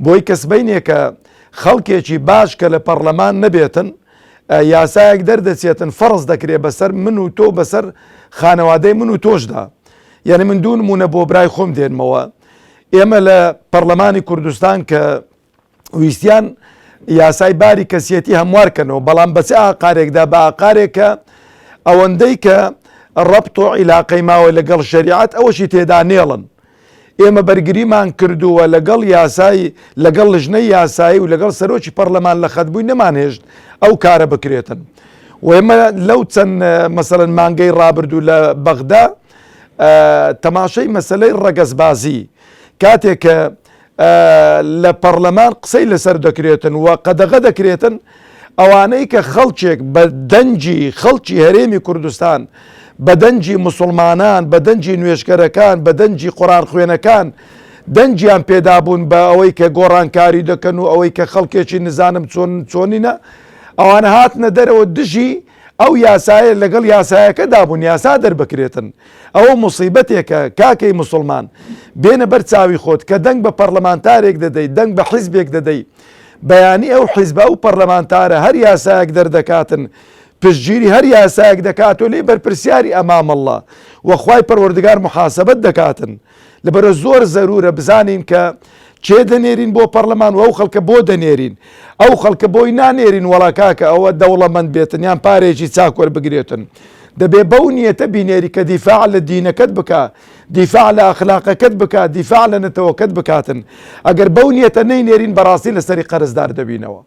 بۆی کەسبینێ کە خەڵکێکی باش کە لە پەرلەمان نەبێتن یاسایەک دەردەچێتن فەرز دەکرێت بەسەر من و تۆ بەسەر خانەوادەی من و تۆشدا. یعنی من دوو نمونە بۆ برای خۆم دێنمەوە. ئێمە لە پەرلەمانی کوردستان کە ویستیان یاسای باری کەسیەتی هەموارکەنەوە، بەڵام بەچ ئاقارێکدا بە ئاقارێکە ئەوەندەی کە ڕەبت و عیلاقەی ماوە لەگەڵ شەریعەت ئەوەشی تێدا نێڵن. ئێمە بەرگریمان کردووە لەگەڵ یاسایی لەگەڵ لژنەی یاسایی و لەگەڵ سەرۆکی پەرلەمان لە خەتبووی نەمانهێشت ئەو کارە بکرێتن. و ئێمە لەو چەند مەسەڵەن مانگەی ڕابردوو لە بەغدا تەماشای مەسەلەی ڕەگەزبازی کاتێک کە لە پەرلەمان قسەی لەسەر دەکرێتن و قەدەغە دەکرێتن، ئەوانەی کە خەڵکێک بە دەنجی خەڵکی هەرێمی کوردستان، بە دەنجی مسلمانان، بە دەنجی نوێژگەرەکان، بە دەنجی قورئان خوێنەکان دەنجیان پێدابوون بە ئەوەی کە گۆڕانکاری دەکەن و ئەوەی کە خەڵکێکی نزانم چۆنینە، ئەوانە هاتنە دەرەوە دژی ئەو یاسایە لەگەڵ یاسایەکە دابوون یاسا دەربکرێتن. ئەوە موسیبەتێکە کاکەی مسلمان بێنە بەر چاوی خۆت کە دەنگ بە پەرلەمانتارێک دەدەیت، دەنگ بە حیزبێک دەدەیت، بەیانی ئەو حیزبە ئەو پەرلەمانتارە هەر یاسایەک دەردەکاتن، پشتگیری هەر یاسایەک دەکات و لێ بەرپرسیاری ئەمام ئەڵڵا وەخوای پەروەردگار محاسەبەت دەکاتن. لەبەرە زۆر زەرورە بزانین کە چێ دەنێرین بۆ پەرلەمان و ئەو خەڵکە بۆ دەنێرین، ئەو خەڵکە بۆی نانێرین وەڵا کاکە ئەوە دەوڵەمەند بێتن یان پارێکی چاک وەربگرێتن. دەبێ بەو نیەتە بینێری کە دیفاع لە دینەکەت بکە، دیفاع لە ئەخلاقەکەت بکە، دیفاع لە نەتەوەکەت بکاتن. ئەگەر بەو نیەتە نەینێرین بەڕاستی لەسەری قەرزدار دەبینەوە.